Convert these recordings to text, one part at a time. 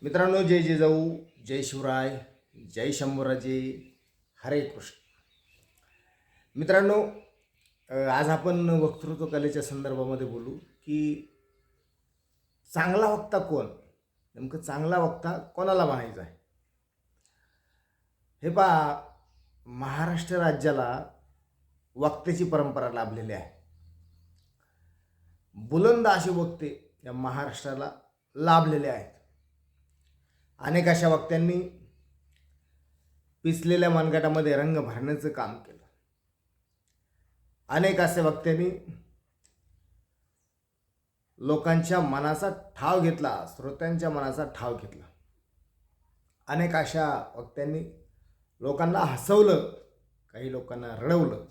मित्रांनो, जय जिजाऊ, जय शिवराय, जय शंभूराजे, हरे कृष्ण. मित्रांनो, आज आपण वक्तृत्व कलेच्या संदर्भामध्ये बोलू की चांगला वक्ता कोण, नेमकं चांगला वक्ता कोणाला म्हणायचा आहे. हे पहा, महाराष्ट्र राज्याला वक्त्याची परंपरा लाभलेली आहे. बुलंद असे वक्ते या महाराष्ट्राला लाभलेले आहेत. अनेक अशा वक्त्यांनी पिचलेल्या मनगटामध्ये रंग भरण्याचं काम केलं. अनेक अशा वक्त्यांनी लोकांच्या मनाचा ठाव घेतला, श्रोत्यांच्या मनाचा ठाव घेतला. अनेक अशा वक्त्यांनी लोकांना हसवलं, काही लोकांना रडवलं,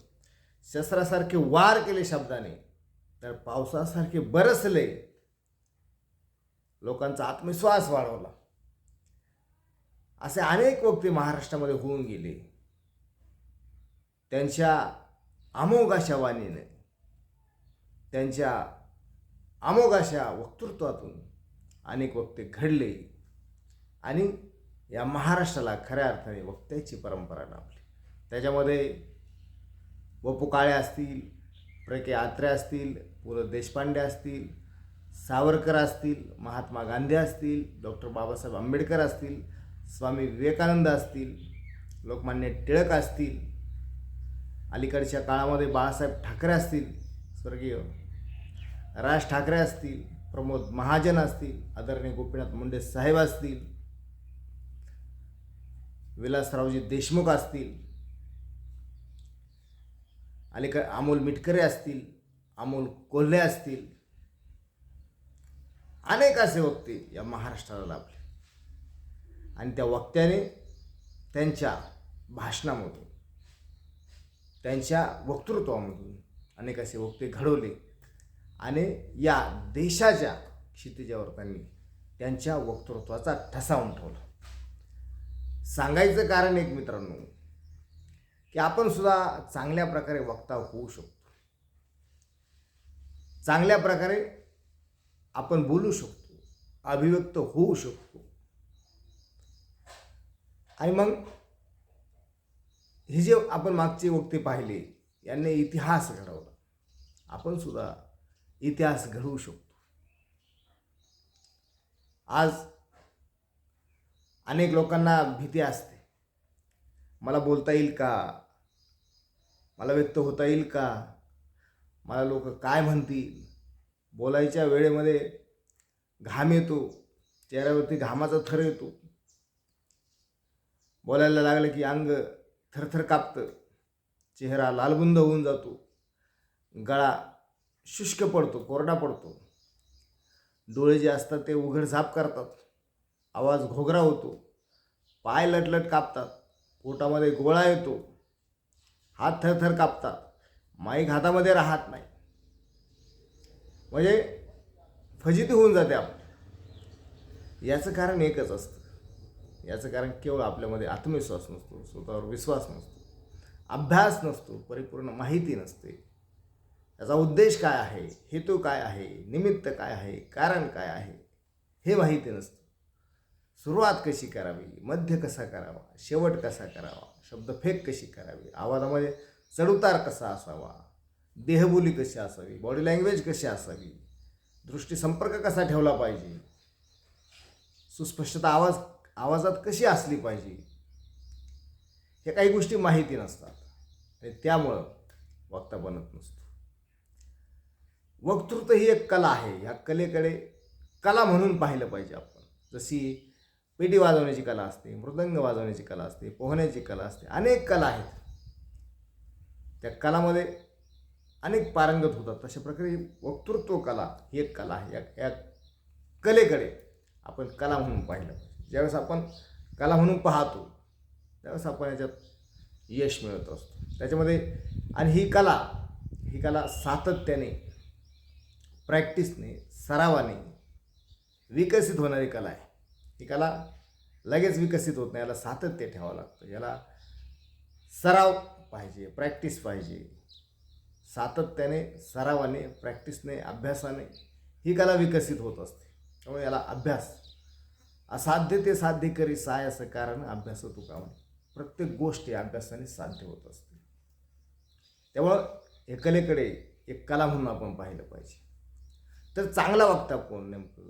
शस्त्रासारखे वार केले शब्दाने, तर पावसासारखे बरसले, लोकांचा आत्मविश्वास वाढवला. असे अनेक वक्ते महाराष्ट्रामध्ये होऊन गेले. त्यांच्या अमोघ अशा वाणीने, त्यांच्या अमोघ अशा वक्तृत्वातून अनेक वक्ते घडले आणि या महाराष्ट्राला खऱ्या अर्थाने वक्त्याची परंपरा लाभली. त्याच्यामध्ये वपू काळे असतील, प्र के अत्रे असतील, पु ल देशपांडे असतील, सावरकर असतील, महात्मा गांधी असतील, डॉक्टर बाबासाहेब आंबेडकर असतील, स्वामी विवेकानंद असतील, लोकमान्य टिळक असतील, अलीकडच्या काळामध्ये बाळासाहेब ठाकरे असतील, स्वर्गीय राज ठाकरे असतील, प्रमोद महाजन असतील, आदरणीय गोपीनाथ मुंडे साहेब असतील, विलासरावजी देशमुख असतील, अलीकडे अमोल मिटकरे असतील, अमोल कोल्हे असतील, अनेक असे वक्ते या महाराष्ट्राला लाभले. आणि त्या वक्त्याने त्यांच्या भाषणामधून, त्यांच्या वक्तृत्वामधून अनेक असे वक्ते घडवले आणि या देशाच्या क्षितिजावर त्यांनी त्यांच्या वक्तृत्वाचा ठसा उमटवला. सांगायचं कारण एक मित्रांनो, की आपण सुद्धा चांगल्या प्रकारे वक्ता होऊ शकतो, चांगल्या प्रकारे आपण बोलू शकतो, अभिव्यक्त होऊ शकतो. आणि मग हे जे आपण मागचे वक्ते पाहिले, यांनी इतिहास घडवला. आपण सुद्धा इतिहास घडवू शकतो. आज अनेक लोकांना भीती असते, मला बोलता येईल का, मला व्यक्त होता येईल का, मला लोक काय म्हणतील. बोलायच्या वेळेमध्ये घाम येतो, चेहऱ्यावरती घामाचा थर येतो. बोलायला लागलं की अंग थरथर कापतं, चेहरा लालबुंद होऊन जातो, गळा शुष्क पडतो, कोरडा पडतो, डोळे जे असतात ते उघडझाप करतात, आवाज घोगरा होतो, पाय लटलट कापतात, पोटामध्ये गोळा येतो, हात थरथर कापतात, माईक हातामध्ये राहत नाही, म्हणजे फजिती होऊन जाते आपली. याचं कारण एकच असतं. याचं कारण केवळ आपल्यामध्ये आत्मविश्वास नसतो, स्वतःवर विश्वास नसतो, अभ्यास नसतो, परिपूर्ण माहिती नसते. याचा उद्देश काय आहे, हेतू काय आहे, निमित्त काय आहे, कारण काय आहे, हे माहिती नसतं. सुरुवात कशी करावी, मध्य कसा करावा, शेवट कसा करावा, शब्दफेक कशी करावी, आवाजामध्ये चढउतार कसा असावा, देहबोली कशी असावी, बॉडी लँग्वेज कशी असावी, दृष्टी संपर्क कसा ठेवला पाहिजे, सुस्पष्टता आवाजात कशी असली पाहिजे, हे काही गोष्टी माहिती नसतात आणि त्यामुळं वक्ता बनत नसतो. वक्तृत्व ही एक कला आहे. ह्या कलेकडे कला म्हणून पाहिलं पाहिजे आपण. जशी पेटी वाजवण्याची कला असते, मृदंग वाजवण्याची कला असते, पोहण्याची कला असते, अनेक कला आहेत. त्या कलामध्ये अनेक पारंगत होतात. तशा प्रकारे वक्तृत्व कला ही एक कला आहे. या कलेकडे आपण कला म्हणून पाहिलं पाहिजे. ज्यावेळेस आपण कला म्हणून पाहतो त्यावेळेस आपण याच्यात यश मिळत असतो त्याच्यामध्ये. आणि ही कला सातत्याने, प्रॅक्टिसने, सरावाने विकसित होणारी कला आहे. ही कला लगेच विकसित होत नाही, याला सातत्य ठेवावं लागतं, याला सराव पाहिजे, प्रॅक्टिस पाहिजे. सातत्याने, सरावाने, प्रॅक्टिसने, अभ्यासाने ही कला विकसित होत असते. त्यामुळे याला अभ्यास असाध्य ते साध्य करी साय असं कारण अभ्यास तुका म्हणे. प्रत्येक गोष्टी अभ्यासाने साध्य होत असते. त्यामुळं हे कलेकडे एक कला म्हणून आपण पाहिलं पाहिजे. तर चांगला वक्ता कोण नेमकं?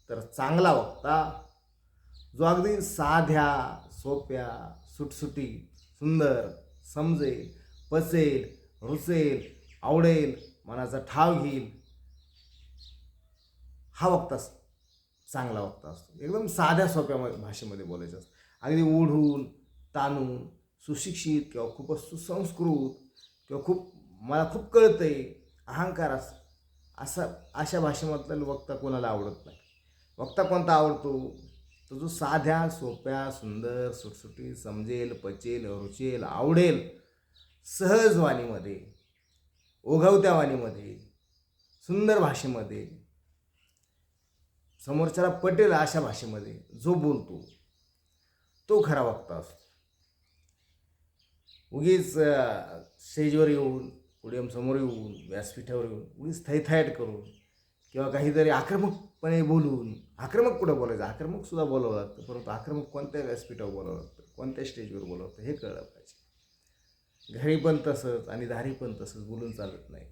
तर चांगला वक्ता जो अगदी साध्या सोप्या सुटसुटीत सुंदर समजेल, पचेल, रुचेल, आवडेल, मनाचा ठाव घेईल, हा वक्ता चांगला वक्ता असतो. एकदम साध्या सोप्या भाषेमध्ये बोलायचं असतं. अगदी ओढून ताणून सुशिक्षित किंवा खूपच सुसंस्कृत किंवा मला खूप कळतंय अहंकार अशा भाषेमधला वक्ता कोणाला आवडत नाही. वक्ता कोणता आवडतो? तो जो साध्या सोप्या सुंदर सुटसुटीत समजेल, पचेल, रुचेल, आवडेल, सहज वाणीमध्ये, ओघवत्या वाणीमध्ये, सुंदर भाषेमध्ये, समोरच्याला पटेल अशा भाषेमध्ये जो बोलतो तो खरा वक्ता असतो. उगीच स्टेजवर येऊन, पोडियम समोर येऊन, व्यासपीठावर येऊन उगीच थैथायट करून किंवा काहीतरी आक्रमकपणे बोलून, आक्रमक कुठं बोलायचं, आक्रमक सुद्धा बोलावं लागतं, परंतु आक्रमक कोणत्या व्यासपीठावर बोलावं लागतं, कोणत्या स्टेजवर बोलावं लागतं हे कळलं पाहिजे. घरी पण तसंच आणि दारी पण तसंच बोलून चालत नाही.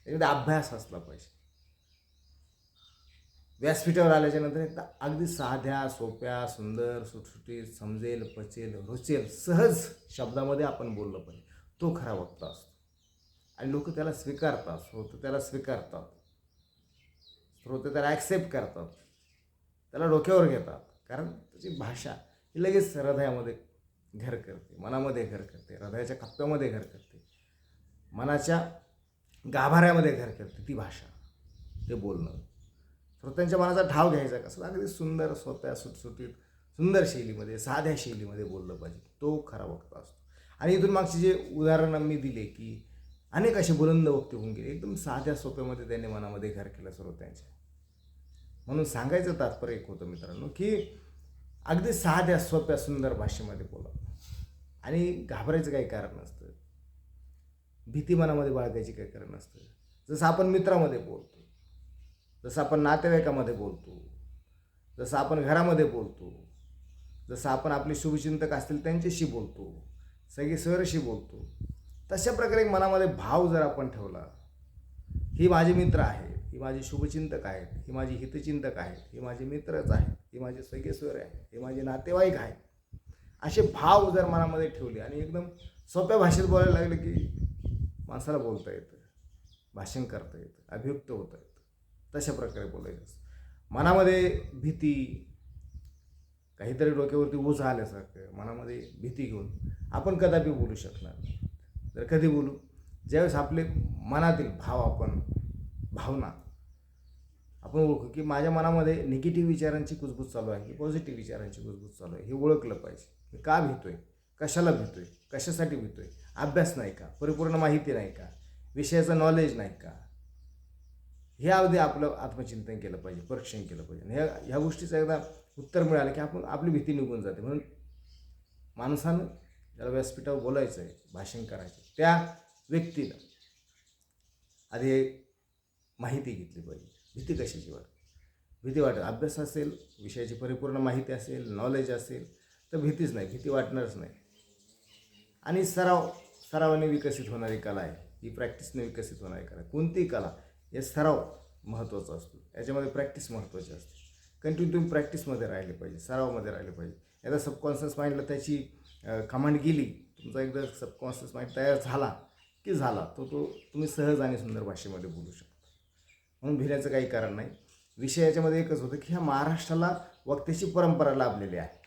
एकदा अभ्यास असला पाहिजे. व्यासपीठावर आल्याच्या नंतर एकदा अगदी साध्या सोप्या सुंदर सुटसुटीत समजेल, पचेल, रुचेल, सहज शब्दामध्ये आपण बोललं पाहिजे. तो खरा वक्ता असतो. आणि लोक त्याला स्वीकारतात, श्रोते त्याला स्वीकारतात, श्रोते त्याला ॲक्सेप्ट करतात, त्याला डोक्यावर घेतात. कारण त्याची भाषा ही लगेच हृदयामध्ये घर करते, मनामध्ये घर करते, हृदयाच्या कप्प्यामध्ये घर करते, मनाच्या गाभाऱ्यामध्ये घर करते ती भाषा, ते बोलणं. श्रोत्यांच्या मनाचा ठाव घ्यायचा कसं? अगदी सुंदर सोप्या सुटसुटीत सुंदर शैलीमध्ये, साध्या शैलीमध्ये बोललं पाहिजे. तो खरा वक्ता असतो. आणि इथून मागचे जे उदाहरणं मी दिले की अनेक असे बुलंद वक्ते होऊन गेले, एकदम साध्या सोप्यामध्ये त्यांनी मनामध्ये घर केलं श्रोत्यांच्या. म्हणून सांगायचं तात्पर्य एक होतं मित्रांनो की अगदी साध्या सोप्या सुंदर भाषेमध्ये बोला आणि घाबरायचं काही कारण नसतं, भीती मनामध्ये बाळगायची काही कारण नसतं. जसं आपण मित्रामध्ये बोलतो, जसं आपण नातेवाईकामध्ये बोलतो, जसं आपण घरामध्ये बोलतो, जसं आपण आपले शुभचिंतक असतील त्यांच्याशी बोलतो, सगळे सरशी बोलतो, तशा प्रकारे मनामध्ये भाव जर आपण ठेवला, ही माझे मित्र आहेत, ही माझे शुभचिंतक आहेत, ही माझी हितचिंतक आहेत, ही माझे मित्रच आहेत, ही माझे सगळे स्वर आहेत, हे माझे नातेवाईक आहेत, असे भाव जर मनामध्ये ठेवले आणि एकदम सोप्या भाषेत बोलायला लागले की माणसाला बोलता येतं, भाषण करता येतं, अभिव्यक्त होता येतं. तशा प्रकारे बोलायचं. मनामध्ये भीती, काहीतरी डोक्यावरती ओझ आल्यासारखं मनामध्ये भीती घेऊन आपण कदापि बोलू शकणार नाही. तर कधी बोलू? ज्यावेळेस आपले मनातील भावना आपण ओळखू की माझ्या मनामध्ये निगेटिव्ह विचारांची कुजबूज चालू आहे की पॉझिटिव्ह विचारांची कुजबूज चालू आहे, हे ओळखलं पाहिजे. मी का भीतोय, कशाला भीतोय, कशासाठी भीतोय, अभ्यास नाही का, परिपूर्ण माहिती नाही का, विषयाचं नॉलेज नाही का, हे अगदी आपलं आत्मचिंतन केलं पाहिजे, परीक्षण केलं पाहिजे. आणि ह्या गोष्टीचं एकदा उत्तर मिळालं की आपली भीती निघून जाते. म्हणून माणसानं ज्याला व्यासपीठावर बोलायचं आहे, भाषण करायचं, त्या व्यक्तीनं आधी माहिती घेतली पाहिजे. भीती कशाची भीती वाटत अभ्यास असेल, विषयाची परिपूर्ण माहिती असेल, नॉलेज असेल तर भीतीच नाही, भीती वाटणारच नाही. आणि सरावाने विकसित होणारी कला आहे ही, प्रॅक्टिसने विकसित होणारी कला. कोणतीही कला हे सराव महत्त्वाचा असतो, याच्यामध्ये प्रॅक्टिस महत्त्वाची असते. कंटिन्यू तुम्ही प्रॅक्टिसमध्ये राहिले पाहिजे, सरावामध्ये राहिले पाहिजे. एकदा सबकॉन्शियस माइंडला त्याची कमांड गेली, तुमचा एकदा सबकॉन्शियस माइंड तयार झाला की झाला तो तुम्ही सहज आणि सुंदर भाषेमध्ये बोलू शकता. म्हणून भिण्याचं काही कारण नाही. विषय याच्यामध्ये एकच होतं की ह्या महाराष्ट्राला वक्त्याची परंपरा लाभलेली आहे.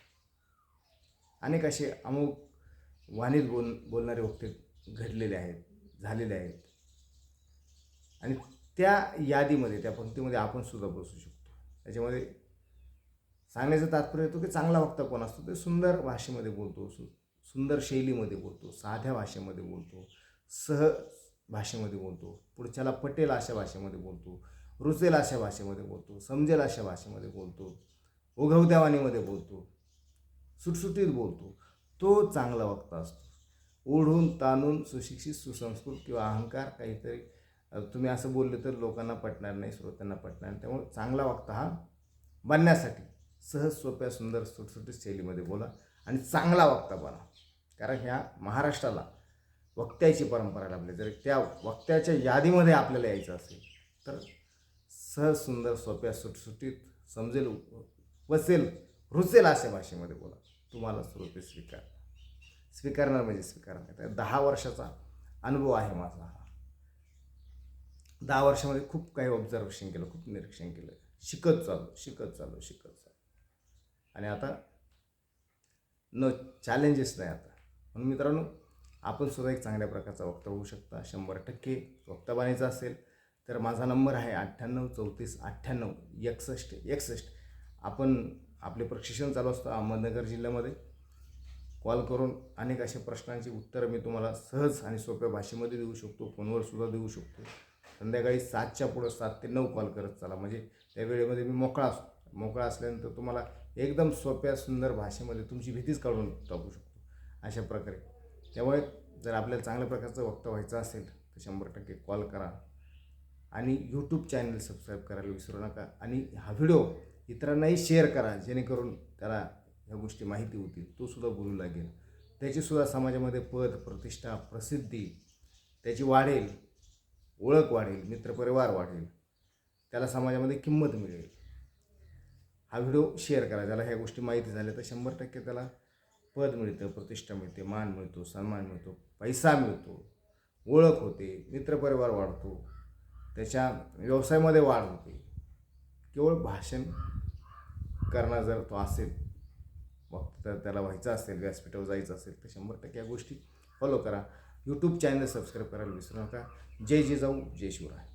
अनेक असे अमुक वाणीत बोलणारे वक्ते घडलेले आहेत, झालेले आहेत. आणि त्या यादीमध्ये, त्या पंक्तीमध्ये आपण सुद्धा बसू शकतो. त्याच्यामध्ये सांगण्याचं तात्पर्य येतो की चांगला वक्ता कोण असतो? ते सुंदर भाषेमध्ये बोलतो, सुंदर शैलीमध्ये बोलतो, साध्या भाषेमध्ये बोलतो, सहज भाषेमध्ये बोलतो, पुढच्याला पटेल अशा भाषेमध्ये बोलतो, रुचेल अशा भाषेमध्ये बोलतो, समजेल अशा भाषेमध्ये बोलतो, ओघवत्या वाणीमध्ये बोलतो, सुटसुटीत बोलतो. तो चांगला वक्ता असतो. ओढून ताणून सुशिक्षित सुसंस्कृत किंवा अहंकार काहीतरी तुम्ही असं बोलले तर लोकांना पटणार नाही, श्रोत्यांना पटणार नाही. त्यामुळे चांगला वक्ता हा बनण्यासाठी सहज सोप्या सुंदर सुटसुटीत शैलीमध्ये बोला आणि चांगला वक्ता बना. कारण ह्या महाराष्ट्राला वक्त्याची परंपरा लाभली. जर त्या वक्त्याच्या यादीमध्ये आपल्याला यायचं असेल तर सहज सुंदर सोप्या सुटसुटीत समजेल, बसेल, रुचेल अशा भाषेमध्ये बोला. तुम्हाला श्रोते स्वीकारणार म्हणजे स्वीकारणार. 10 वर्षाचा अनुभव आहे माझा हा. 10 वर्षामध्ये खूप काही ऑब्झर्वेशन केलं, खूप निरीक्षण केलं, शिकत चालू. आणि आता न चॅलेंजेस नाही आता. म्हणून मित्रांनो, आपण सुद्धा एक चांगल्या प्रकारचा वक्ता होऊ शकता. 100% वक्ता बनायचं असेल तर माझा नंबर आहे 98 34 98 61. आपण आपले प्रशिक्षण चालू असतं अहमदनगर जिल्ह्यामध्ये. कॉल करून अनेक अशा प्रश्नांची उत्तरं मी तुम्हाला सहज आणि सोप्या भाषेमध्ये देऊ शकतो. फोनवर सुद्धा देऊ शकतो. संध्याकाळी 7च्या पुढं 7 ते 9 कॉल करत चला, म्हणजे त्या वेळेमध्ये मी मोकळा असतो. मोकळा असल्यानंतर तुम्हाला एकदम सोप्या सुंदर भाषेमध्ये तुमची भीतीच काढून टाकू शकतो अशा प्रकारे. त्यामुळे जर आपल्याला चांगल्या प्रकारचं वक्ता व्हायचं असेल तर 100% कॉल करा आणि यूट्यूब चॅनल सबस्क्राईब करायला विसरू नका. आणि हा व्हिडिओ इतरांनाही शेअर करा, जेणेकरून त्याला ह्या गोष्टी माहिती होतील, तो सुद्धा बोलू लागेल. त्याचीसुद्धा समाजामध्ये पद, प्रतिष्ठा, प्रसिद्धी त्याची वाढेल, ओळख वाढेल, मित्रपरिवार वाढेल, त्याला समाजामध्ये किंमत मिळेल. हा व्हिडिओ शेअर करा. ज्याला ह्या गोष्टी माहिती झाल्या तर 100% त्याला पद मिळतं, प्रतिष्ठा मिळते, मान मिळतो, सन्मान मिळतो, पैसा मिळतो, ओळख होते, मित्रपरिवार वाढतो, त्याच्या व्यवसायामध्ये वाढ होते. केवळ भाषण करणं जर तो असेल, मग तर त्याला व्हायचं असेल, व्यासपीठावर जायचं असेल तर 100% या गोष्टी फॉलो करा. यूट्यूब चॅनल सबस्क्राईब करायला विसरू नका. जय जिजाऊ, जय शिवराय.